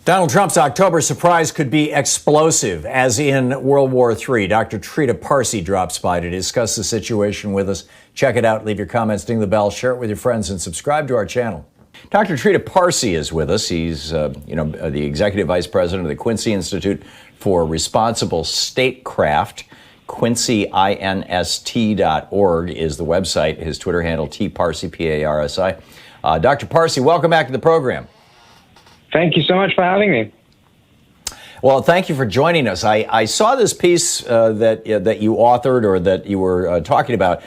Donald Trump's October surprise could be explosive, as in World War III. Dr. Trita Parsi drops by to discuss the situation with us. Check it out. Leave your comments, ding the bell, share it with your friends, and subscribe to our channel. Dr. Trita Parsi is with us. He's, the executive vice president of the Quincy Institute for Responsible Statecraft. QuincyINST.org is the website. His Twitter handle, tparsi, P-A-R-S-I. Dr. Parsi, welcome back to the program. Thank you so much for having me. Well, thank you for joining us. I saw this piece that you authored, or that you were talking about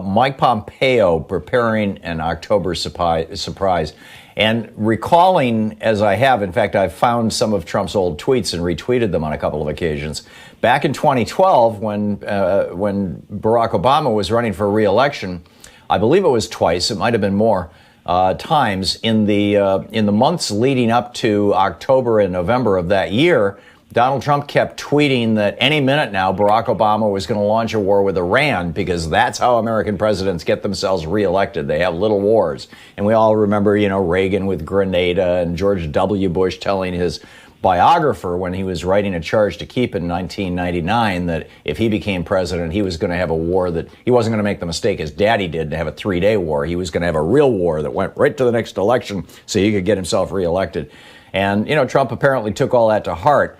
Mike Pompeo preparing an October surprise. And recalling, as I have, in fact, I've found some of Trump's old tweets and retweeted them on a couple of occasions. Back in 2012, when Barack Obama was running for re-election, I believe it was twice, it might have been more, times in the months leading up to October and November of that year, Donald Trump kept tweeting that any minute now Barack Obama was going to launch a war with Iran, because that's how American presidents get themselves reelected. They have little wars. And we all remember, Reagan with Grenada, and George W. Bush telling his biographer when he was writing A Charge to Keep in 1999 that if he became president, he was going to have a war that he wasn't going to make the mistake his daddy did to have a 3-day war. He was going to have a real war that went right to the next election so he could get himself reelected. And, Trump apparently took all that to heart.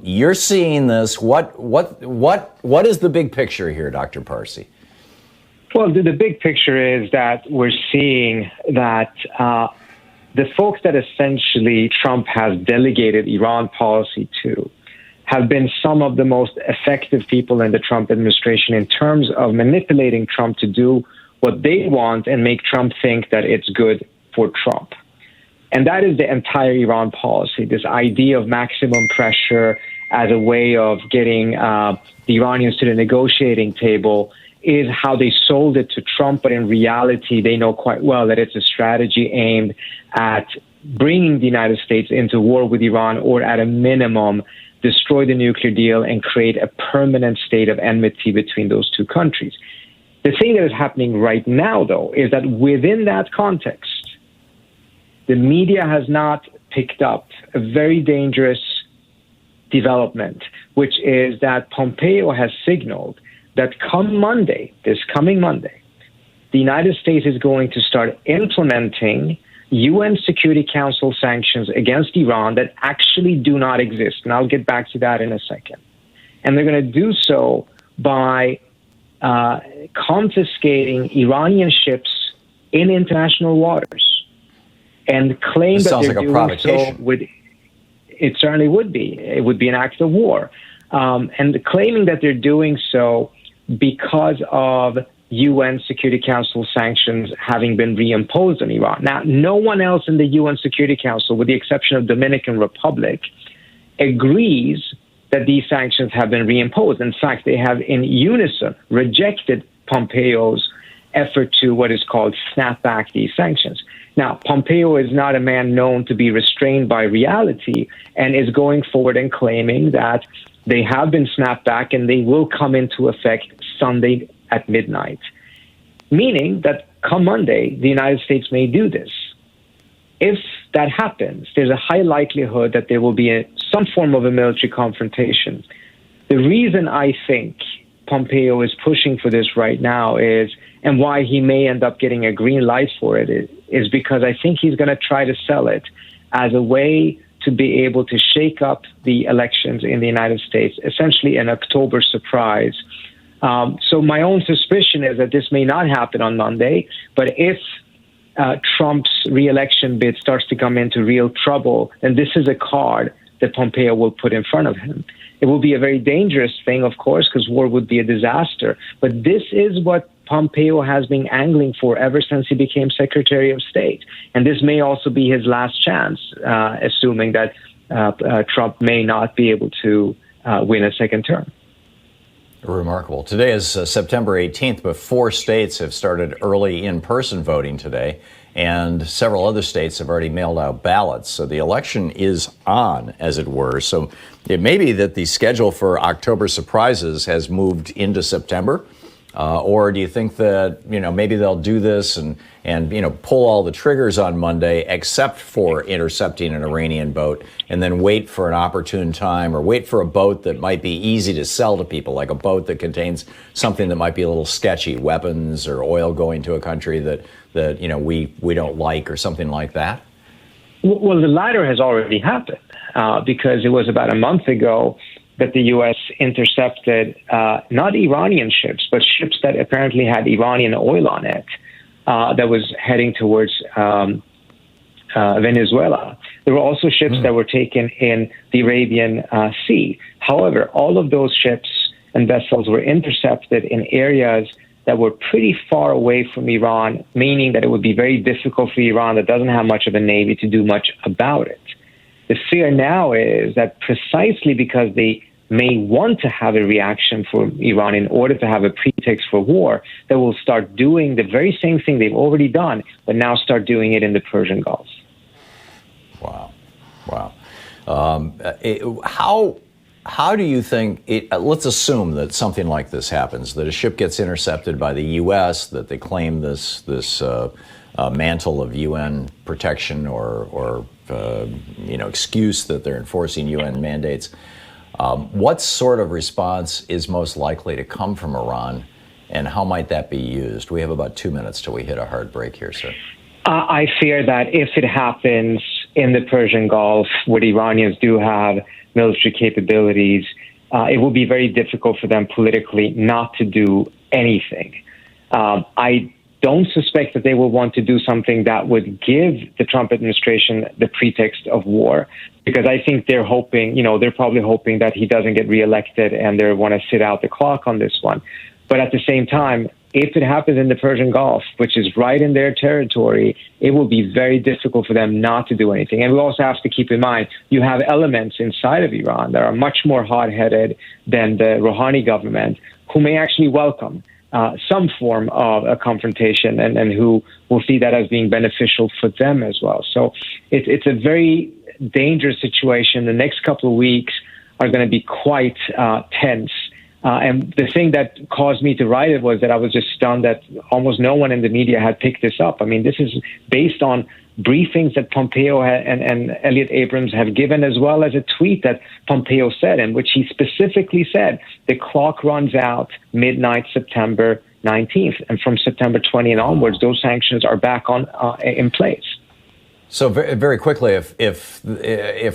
You're seeing this. What is the big picture here, Dr. Parsi? Well, the big picture is that we're seeing that the folks that essentially Trump has delegated Iran policy to have been some of the most effective people in the Trump administration in terms of manipulating Trump to do what they want and make Trump think that it's good for Trump. And that is the entire Iran policy, this idea of maximum pressure as a way of getting the Iranians to the negotiating table is how they sold it to Trump. But in reality, they know quite well that it's a strategy aimed at bringing the United States into war with Iran, or at a minimum, destroy the nuclear deal and create a permanent state of enmity between those two countries. The thing that is happening right now, though, is that within that context, the media has not picked up a very dangerous development, which is that Pompeo has signaled that come Monday, this coming Monday, the United States is going to start implementing UN Security Council sanctions against Iran that actually do not exist. And I'll get back to that in a second. And they're going to do so by confiscating Iranian ships in international waters, and claim that they're doing so with, it certainly would be. It would be an act of war. And claiming that they're doing so because of UN Security Council sanctions having been reimposed on Iran. Now, no one else in the UN Security Council, with the exception of Dominican Republic, agrees that these sanctions have been reimposed. In fact, they have in unison rejected Pompeo's effort to what is called snap back these sanctions. Now, Pompeo is not a man known to be restrained by reality, and is going forward and claiming that they have been snapped back and they will come into effect Sunday at midnight, meaning that come Monday, the United States may do this. If that happens, there's a high likelihood that there will be some form of a military confrontation. The reason I think Pompeo is pushing for this right now is, and why he may end up getting a green light for it, is because I think he's going to try to sell it as a way to be able to shake up the elections in the United States, essentially an October surprise. So my own suspicion is that this may not happen on Monday, but if Trump's re-election bid starts to come into real trouble, then this is a card that Pompeo will put in front of him. It will be a very dangerous thing, of course, because war would be a disaster. But this is what Pompeo has been angling for ever since he became Secretary of State. And this may also be his last chance, assuming that Trump may not be able to win a second term. Remarkable. Today is September 18th, but 4 states have started early in-person voting today, and several other states have already mailed out ballots. So the election is on, as it were. So it may be that the schedule for October surprises has moved into September. Or do you think that, maybe they'll do this and pull all the triggers on Monday except for intercepting an Iranian boat and then wait for an opportune time or wait for a boat that might be easy to sell to people, like a boat that contains something that might be a little sketchy, weapons or oil going to a country that we don't like or something like that? Well, the latter has already happened because it was about a month ago that the U.S. intercepted not Iranian ships, but ships that apparently had Iranian oil on it that was heading towards Venezuela. There were also ships that were taken in the Arabian Sea. However, all of those ships and vessels were intercepted in areas that were pretty far away from Iran, meaning that it would be very difficult for Iran, that doesn't have much of a navy, to do much about it. The fear now is that precisely because they may want to have a reaction for Iran in order to have a pretext for war, they will start doing the very same thing they've already done, but now start doing it in the Persian Gulf. Wow. How do you think, let's assume that something like this happens, that a ship gets intercepted by the U.S., that they claim this mantle of UN protection or excuse that they're enforcing UN mandates. What sort of response is most likely to come from Iran, and how might that be used? We have about 2 minutes till we hit a hard break here, sir. I fear that if it happens in the Persian Gulf, where the Iranians do have military capabilities, it will be very difficult for them politically not to do anything. I don't suspect that they will want to do something that would give the Trump administration the pretext of war, because I think they're hoping, they're probably hoping that he doesn't get reelected and they want to sit out the clock on this one. But at the same time, if it happens in the Persian Gulf, which is right in their territory, it will be very difficult for them not to do anything. And we also have to keep in mind, you have elements inside of Iran that are much more hot-headed than the Rouhani government, who may actually welcome some form of a confrontation and who will see that as being beneficial for them as well. So it's a very dangerous situation. The next couple of weeks are going to be quite tense. And the thing that caused me to write it was that I was just stunned that almost no one in the media had picked this up. I mean, this is based on briefings that Pompeo and Elliot Abrams have given, as well as a tweet that Pompeo said, in which he specifically said the clock runs out midnight September 19th. And from September 20th onwards, those sanctions are back in place. So very, very quickly, if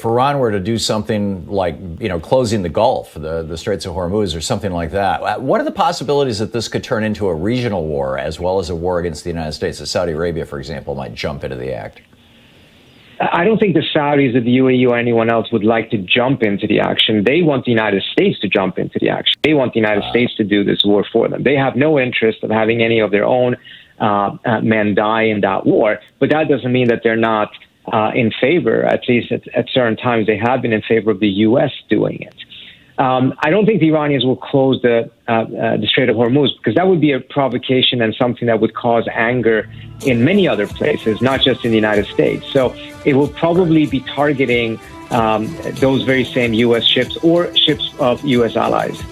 Iran were to do something like, closing the Gulf, the Straits of Hormuz or something like that, what are the possibilities that this could turn into a regional war as well as a war against the United States? That Saudi Arabia, for example, might jump into the act. I don't think the Saudis or the UAE or anyone else would like to jump into the action. They want the United States to jump into the action. They want the United States to do this war for them. They have no interest of having any of their own men die in that war, but that doesn't mean that they're not in favor. At least at certain times, they have been in favor of the U.S. doing it. I don't think the Iranians will close the Strait of Hormuz, because that would be a provocation and something that would cause anger in many other places, not just in the United States. So it will probably be targeting those very same U.S. ships or ships of U.S. allies.